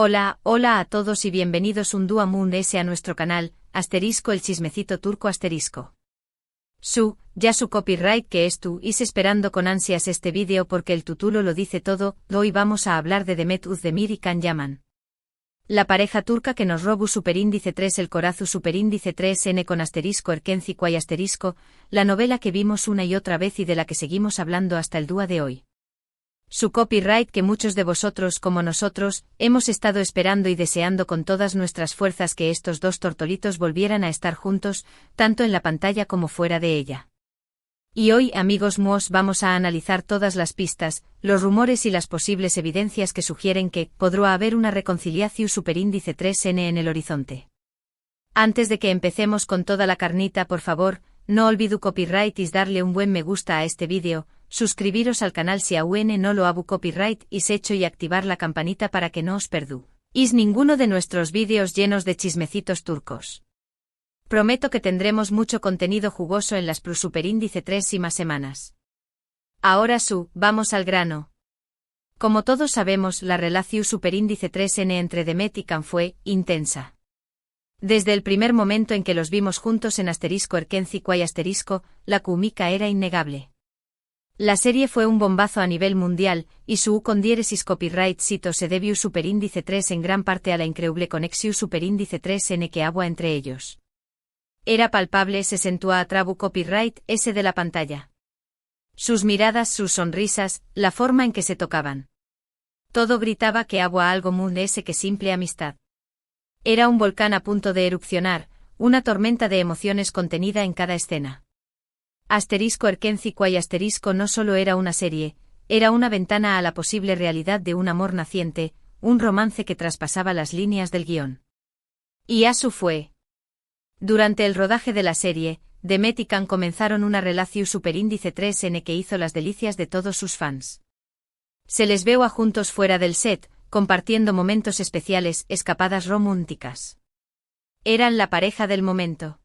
Hola a todos y bienvenidos un día más a nuestro canal, asterisco el chismecito turco asterisco. Ya su copyright que es tú is esperando con ansias este vídeo porque el título lo dice todo. Hoy vamos a hablar de Demet Özdemir y Can Yaman. La pareja turca que nos robó superíndice 3 el corazu superíndice 3n con asterisco erkenci y asterisco, la novela que vimos una y otra vez y de la que seguimos hablando hasta el día de hoy. Su copyright que muchos de vosotros como nosotros, hemos estado esperando y deseando con todas nuestras fuerzas que estos dos tortolitos volvieran a estar juntos, tanto en la pantalla como fuera de ella. Y hoy, amigos míos, vamos a analizar todas las pistas, los rumores y las posibles evidencias que sugieren que podrá haber una reconciliación superíndice 3n en el horizonte. Antes de que empecemos con toda la carnita, por favor, no olvido copyright y darle un buen me gusta a este vídeo, suscribiros al canal si aún no lo habu copyright y hecho y activar la campanita para que no os perdáis ninguno de nuestros vídeos llenos de chismecitos turcos. Prometo que tendremos mucho contenido jugoso en las superíndice 3 y más semanas. Ahora vamos al grano. Como todos sabemos, la relación superíndice 3n entre Demet y Can fue intensa. Desde el primer momento en que los vimos juntos en asterisco erkenci y asterisco, la química era innegable. La serie fue un bombazo a nivel mundial, y su con diéresis copyright cito se debió superíndice 3 en gran parte a la increíble conexión superíndice 3n que había entre ellos. Era palpable, se sentúa a trabu copyright ese de la pantalla. Sus miradas, sus sonrisas, la forma en que se tocaban. Todo gritaba que había algo muy ese que simple amistad. Era un volcán a punto de erupcionar, una tormenta de emociones contenida en cada escena. Asterisco erkenci y asterisco no solo era una serie, era una ventana a la posible realidad de un amor naciente, un romance que traspasaba las líneas del guión. Y así fue. Durante el rodaje de la serie, Demet y Can comenzaron una relación superíndice 3n que hizo las delicias de todos sus fans. Se les veo a juntos fuera del set, compartiendo momentos especiales, escapadas románticas. Eran la pareja del momento.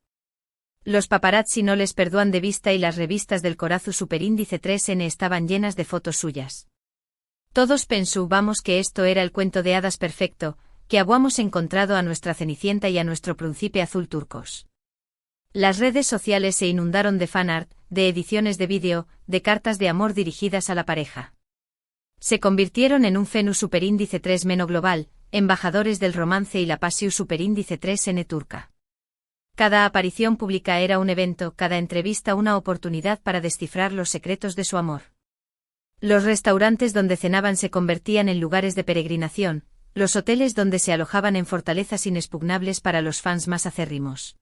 Los paparazzi no les perdonan de vista y las revistas del corazu superíndice 3n estaban llenas de fotos suyas. Todos pensábamos que esto era el cuento de hadas perfecto, que habíamos encontrado a nuestra Cenicienta y a nuestro príncipe azul turcos. Las redes sociales se inundaron de fanart, de ediciones de vídeo, de cartas de amor dirigidas a la pareja. Se convirtieron en un fenómeno superíndice 3 meno global, embajadores del romance y la pasión superíndice 3n turca. Cada aparición pública era un evento, cada entrevista una oportunidad para descifrar los secretos de su amor. Los restaurantes donde cenaban se convertían en lugares de peregrinación, los hoteles donde se alojaban en fortalezas inexpugnables para los fans más acérrimos.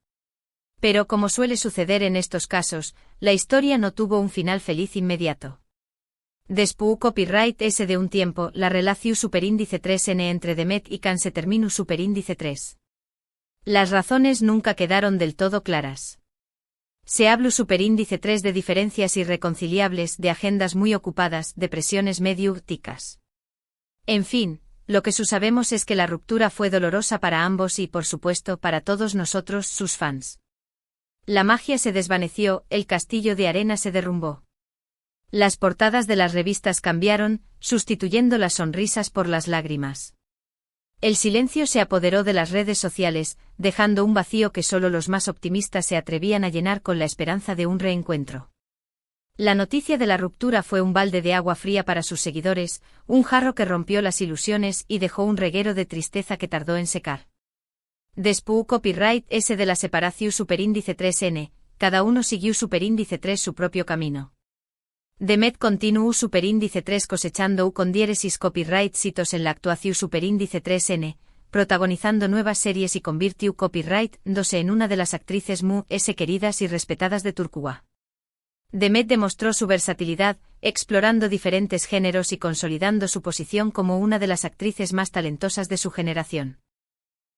Pero como suele suceder en estos casos, la historia no tuvo un final feliz inmediato. Después copyright ese de un tiempo, la relación superíndice 3n entre Demet y Can se terminó superíndice 3. Las razones nunca quedaron del todo claras. Se habló superíndice 3 de diferencias irreconciliables, de agendas muy ocupadas, de presiones mediáticas. En fin, lo que sabemos es que la ruptura fue dolorosa para ambos y, por supuesto, para todos nosotros, sus fans. La magia se desvaneció, el castillo de arena se derrumbó. Las portadas de las revistas cambiaron, sustituyendo las sonrisas por las lágrimas. El silencio se apoderó de las redes sociales, dejando un vacío que solo los más optimistas se atrevían a llenar con la esperanza de un reencuentro. La noticia de la ruptura fue un balde de agua fría para sus seguidores, un jarro que rompió las ilusiones y dejó un reguero de tristeza que tardó en secar. Después copyright ese de la separación superíndice 3n, cada uno siguió superíndice 3 su propio camino. Demet continuó superíndice 3 cosechando con diéresis copyright citos en la actuación superíndice 3n, protagonizando nuevas series y convirtió copyright 2 en una de las actrices queridas y respetadas de Turquía. Demet demostró su versatilidad, explorando diferentes géneros y consolidando su posición como una de las actrices más talentosas de su generación.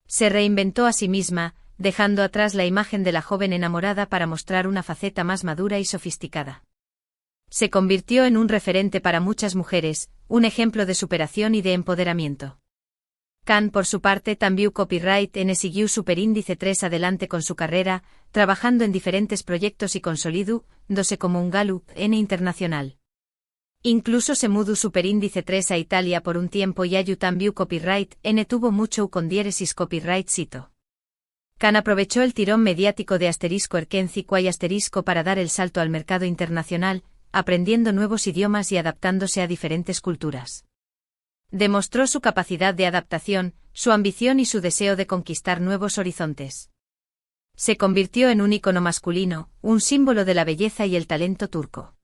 Se reinventó a sí misma, dejando atrás la imagen de la joven enamorada para mostrar una faceta más madura y sofisticada. Se convirtió en un referente para muchas mujeres, un ejemplo de superación y de empoderamiento. Can, por su parte, también copyright n siguió superíndice 3 adelante con su carrera, trabajando en diferentes proyectos y consolidándose como un Gallup n internacional. Incluso se mudó superíndice 3 a Italia por un tiempo y Ayu también copyright N tuvo mucho con diéresis copyright cito. Can aprovechó el tirón mediático de *erkenzi quay para dar el salto al mercado internacional, aprendiendo nuevos idiomas y adaptándose a diferentes culturas. Demostró su capacidad de adaptación, su ambición y su deseo de conquistar nuevos horizontes. Se convirtió en un ícono masculino, un símbolo de la belleza y el talento turco.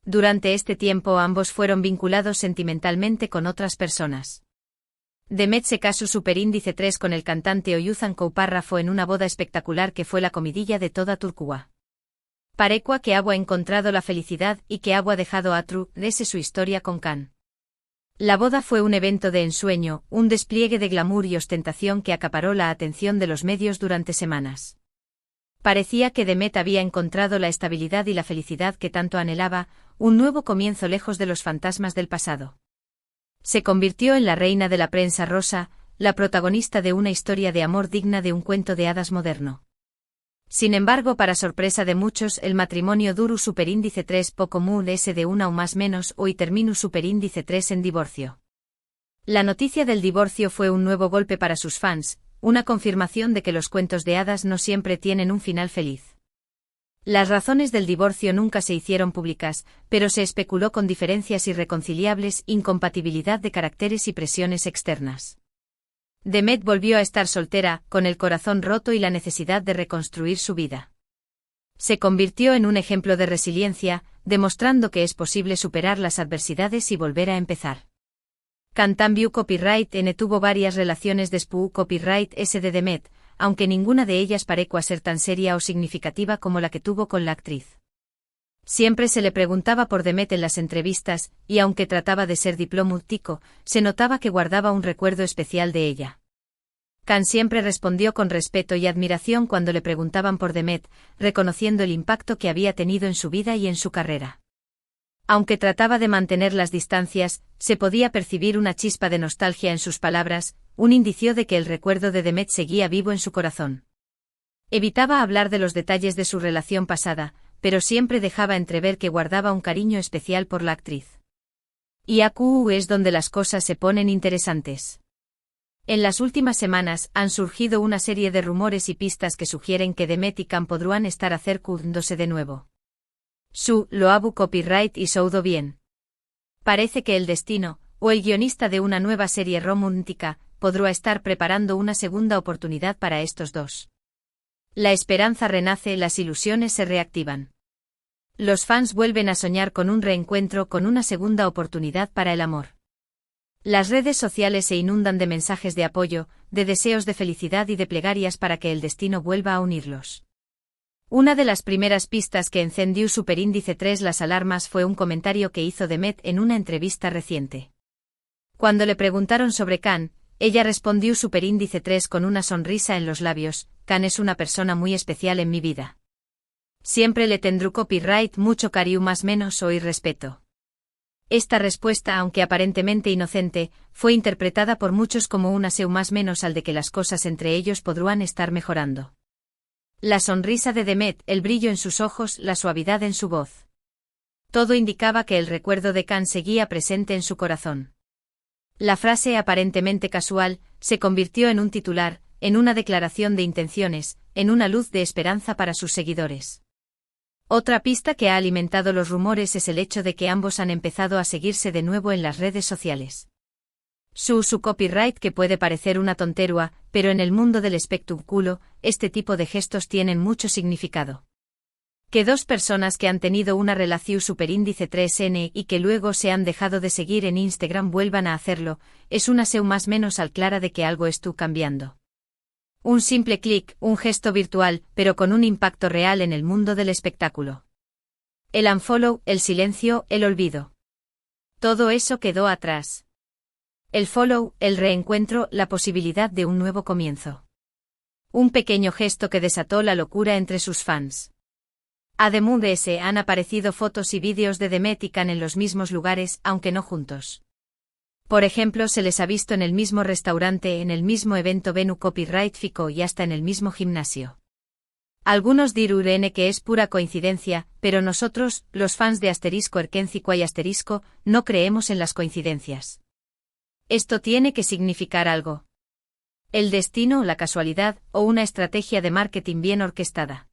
Durante este tiempo ambos fueron vinculados sentimentalmente con otras personas. Demet se casó superíndice 3 con el cantante Oyuzhan Koupárrafo en una boda espectacular que fue la comidilla de toda Turquía. Parecua que Abu ha encontrado la felicidad y que Abu ha dejado a Tru, dese su historia con Can. La boda fue un evento de ensueño, un despliegue de glamour y ostentación que acaparó la atención de los medios durante semanas. Parecía que Demet había encontrado la estabilidad y la felicidad que tanto anhelaba, un nuevo comienzo lejos de los fantasmas del pasado. Se convirtió en la reina de la prensa rosa, la protagonista de una historia de amor digna de un cuento de hadas moderno. Sin embargo, para sorpresa de muchos, el matrimonio duró superíndice 3 poco común es de una o más menos o y terminó superíndice 3 en divorcio. La noticia del divorcio fue un nuevo golpe para sus fans, una confirmación de que los cuentos de hadas no siempre tienen un final feliz. Las razones del divorcio nunca se hicieron públicas, pero se especuló con diferencias irreconciliables, incompatibilidad de caracteres y presiones externas. Demet volvió a estar soltera, con el corazón roto y la necesidad de reconstruir su vida. Se convirtió en un ejemplo de resiliencia, demostrando que es posible superar las adversidades y volver a empezar. Cantambiu Copyright N tuvo varias relaciones después Copyright S de Demet, aunque ninguna de ellas parecía ser tan seria o significativa como la que tuvo con la actriz. Siempre se le preguntaba por Demet en las entrevistas, y aunque trataba de ser diplomático, se notaba que guardaba un recuerdo especial de ella. Can siempre respondió con respeto y admiración cuando le preguntaban por Demet, reconociendo el impacto que había tenido en su vida y en su carrera. Aunque trataba de mantener las distancias, se podía percibir una chispa de nostalgia en sus palabras, un indicio de que el recuerdo de Demet seguía vivo en su corazón. Evitaba hablar de los detalles de su relación pasada, pero siempre dejaba entrever que guardaba un cariño especial por la actriz. Y aquí es donde las cosas se ponen interesantes. En las últimas semanas han surgido una serie de rumores y pistas que sugieren que Demet y Can podrán estar acercándose de nuevo. Su Loabu Copyright y Soudo bien. Parece que el destino, o el guionista de una nueva serie romántica, podrá estar preparando una segunda oportunidad para estos dos. La esperanza renace, las ilusiones se reactivan. Los fans vuelven a soñar con un reencuentro, con una segunda oportunidad para el amor. Las redes sociales se inundan de mensajes de apoyo, de deseos de felicidad y de plegarias para que el destino vuelva a unirlos. Una de las primeras pistas que encendió superíndice 3 las alarmas fue un comentario que hizo Demet en una entrevista reciente. Cuando le preguntaron sobre Can, ella respondió superíndice 3 con una sonrisa en los labios: Can es una persona muy especial en mi vida. Siempre le tendré copyright mucho cariño más menos o y respeto. Esta respuesta, aunque aparentemente inocente, fue interpretada por muchos como un aseo más menos al de que las cosas entre ellos podrán estar mejorando. La sonrisa de Demet, el brillo en sus ojos, la suavidad en su voz. Todo indicaba que el recuerdo de Can seguía presente en su corazón. La frase aparentemente casual se convirtió en un titular, en una declaración de intenciones, en una luz de esperanza para sus seguidores. Otra pista que ha alimentado los rumores es el hecho de que ambos han empezado a seguirse de nuevo en las redes sociales. Su copyright, que puede parecer una tontería, pero en el mundo del espectáculo, este tipo de gestos tienen mucho significado. Que dos personas que han tenido una relación superíndice 3N y que luego se han dejado de seguir en Instagram vuelvan a hacerlo, es una señal más menos al clara de que algo está cambiando. Un simple clic, un gesto virtual, pero con un impacto real en el mundo del espectáculo. El unfollow, el silencio, el olvido. Todo eso quedó atrás. El follow, el reencuentro, la posibilidad de un nuevo comienzo. Un pequeño gesto que desató la locura entre sus fans. Además de ese, han aparecido fotos y vídeos de Demet y Can en los mismos lugares, aunque no juntos. Por ejemplo, se les ha visto en el mismo restaurante, en el mismo evento Venu Copyright Fico y hasta en el mismo gimnasio. Algunos dirán que es pura coincidencia, pero nosotros, los fans de *Erkencico y *, no creemos en las coincidencias. Esto tiene que significar algo. El destino, la casualidad, o una estrategia de marketing bien orquestada.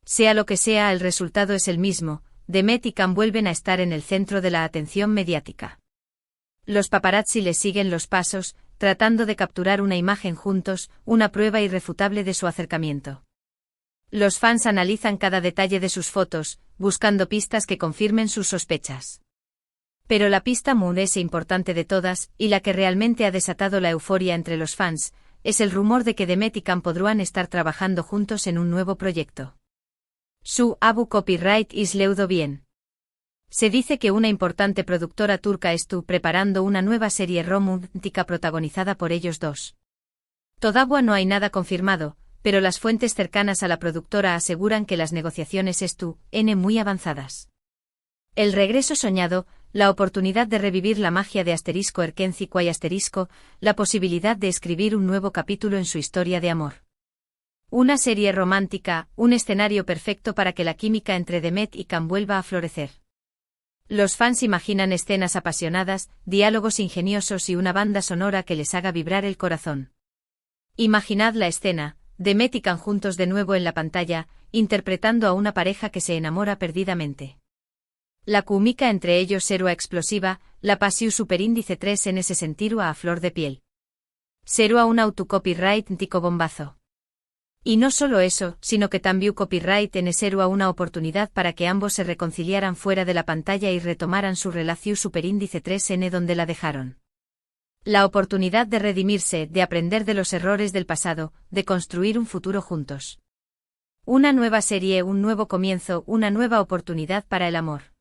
Sea lo que sea, el resultado es el mismo: Demet y Can vuelven a estar en el centro de la atención mediática. Los paparazzi les siguen los pasos, tratando de capturar una imagen juntos, una prueba irrefutable de su acercamiento. Los fans analizan cada detalle de sus fotos, buscando pistas que confirmen sus sospechas. Pero la pista más importante de todas, y la que realmente ha desatado la euforia entre los fans, es el rumor de que Demet y Can podrán estar trabajando juntos en un nuevo proyecto. Su Abu Copyright is leudo bien. Se dice que una importante productora turca está preparando una nueva serie romántica protagonizada por ellos dos. Todavía no hay nada confirmado, pero las fuentes cercanas a la productora aseguran que las negociaciones están muy avanzadas. El regreso soñado, la oportunidad de revivir la magia de *Erkencico y *, la posibilidad de escribir un nuevo capítulo en su historia de amor. Una serie romántica, un escenario perfecto para que la química entre Demet y Can vuelva a florecer. Los fans imaginan escenas apasionadas, diálogos ingeniosos y una banda sonora que les haga vibrar el corazón. Imaginad la escena: Demet y Can juntos de nuevo en la pantalla, interpretando a una pareja que se enamora perdidamente. La química entre ellos será explosiva, la pasión superíndice 3 en ese sentido a flor de piel. Será un autocopyright tico bombazo. Y no solo eso, sino que también copyright en será una oportunidad para que ambos se reconciliaran fuera de la pantalla y retomaran su relación superíndice 3n donde la dejaron. La oportunidad de redimirse, de aprender de los errores del pasado, de construir un futuro juntos. Una nueva serie, un nuevo comienzo, una nueva oportunidad para el amor.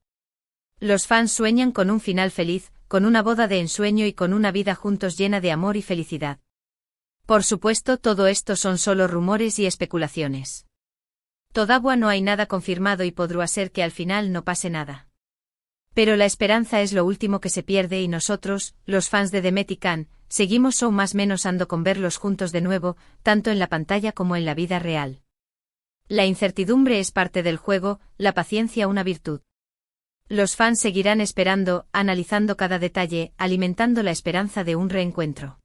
Los fans sueñan con un final feliz, con una boda de ensueño y con una vida juntos llena de amor y felicidad. Por supuesto, todo esto son solo rumores y especulaciones. Todavía no hay nada confirmado y podrá ser que al final no pase nada. Pero la esperanza es lo último que se pierde y nosotros, los fans de Demet y Can, seguimos o más menos ando con verlos juntos de nuevo, tanto en la pantalla como en la vida real. La incertidumbre es parte del juego, la paciencia una virtud. Los fans seguirán esperando, analizando cada detalle, alimentando la esperanza de un reencuentro.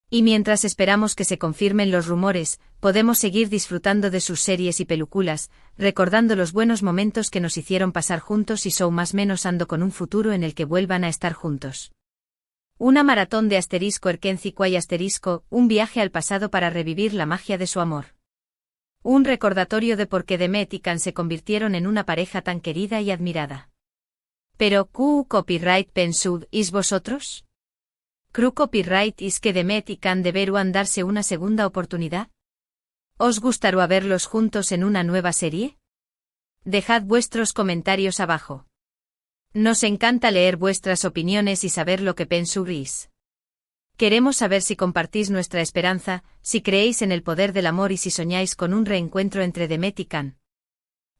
Y mientras esperamos que se confirmen los rumores, podemos seguir disfrutando de sus series y películas, recordando los buenos momentos que nos hicieron pasar juntos y más menos ando con un futuro en el que vuelvan a estar juntos. Una maratón de *Erkencico y *, un viaje al pasado para revivir la magia de su amor. Un recordatorio de por qué Demet y Can se convirtieron en una pareja tan querida y admirada. Pero, ¿qué copyright pensud is vosotros? ¿Creo copyright is que Demet y Can deberán darse una segunda oportunidad? ¿Os gustaría verlos juntos en una nueva serie? Dejad vuestros comentarios abajo. Nos encanta leer vuestras opiniones y saber lo que pensáis. Queremos saber si compartís nuestra esperanza, si creéis en el poder del amor y si soñáis con un reencuentro entre Demet y Can.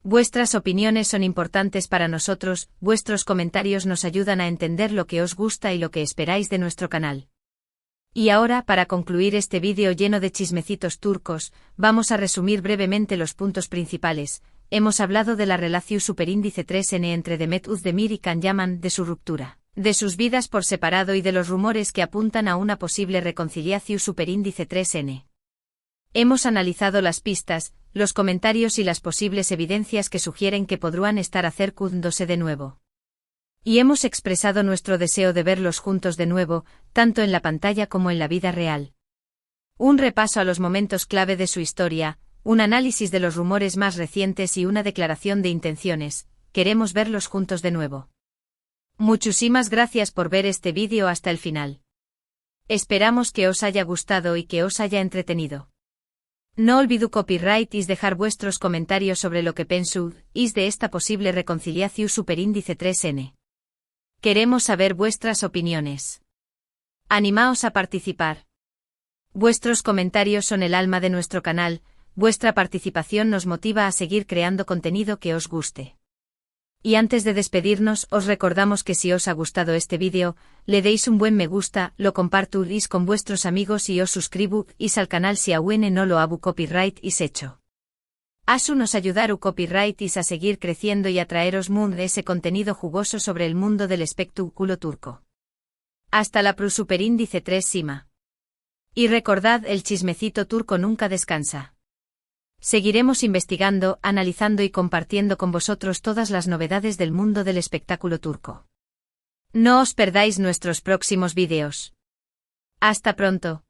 Vuestras opiniones son importantes para nosotros, vuestros comentarios nos ayudan a entender lo que os gusta y lo que esperáis de nuestro canal. Y ahora, para concluir este vídeo lleno de chismecitos turcos, vamos a resumir brevemente los puntos principales. Hemos hablado de la relación superíndice 3n entre Demet Özdemir y Can Yaman, de su ruptura, de sus vidas por separado y de los rumores que apuntan a una posible reconciliación superíndice 3n. Hemos analizado las pistas, los comentarios y las posibles evidencias que sugieren que podrán estar acercándose de nuevo. Y hemos expresado nuestro deseo de verlos juntos de nuevo, tanto en la pantalla como en la vida real. Un repaso a los momentos clave de su historia, un análisis de los rumores más recientes y una declaración de intenciones: queremos verlos juntos de nuevo. Muchísimas gracias por ver este vídeo hasta el final. Esperamos que os haya gustado y que os haya entretenido. No olvidéis copyright y dejar vuestros comentarios sobre lo que pensáis de esta posible reconciliación superíndice 3n. Queremos saber vuestras opiniones. Animaos a participar. Vuestros comentarios son el alma de nuestro canal, vuestra participación nos motiva a seguir creando contenido que os guste. Y antes de despedirnos, os recordamos que si os ha gustado este vídeo, le deis un buen me gusta, lo compartís con vuestros amigos y os suscribís al canal si aún no lo habu copyright is hecho. Asu nos ayudaru copyright y a seguir creciendo y a traeros ese contenido jugoso sobre el mundo del espectáculo turco. Hasta la superíndice 3 Sima. Y recordad, el chismecito turco nunca descansa. Seguiremos investigando, analizando y compartiendo con vosotros todas las novedades del mundo del espectáculo turco. No os perdáis nuestros próximos vídeos. Hasta pronto.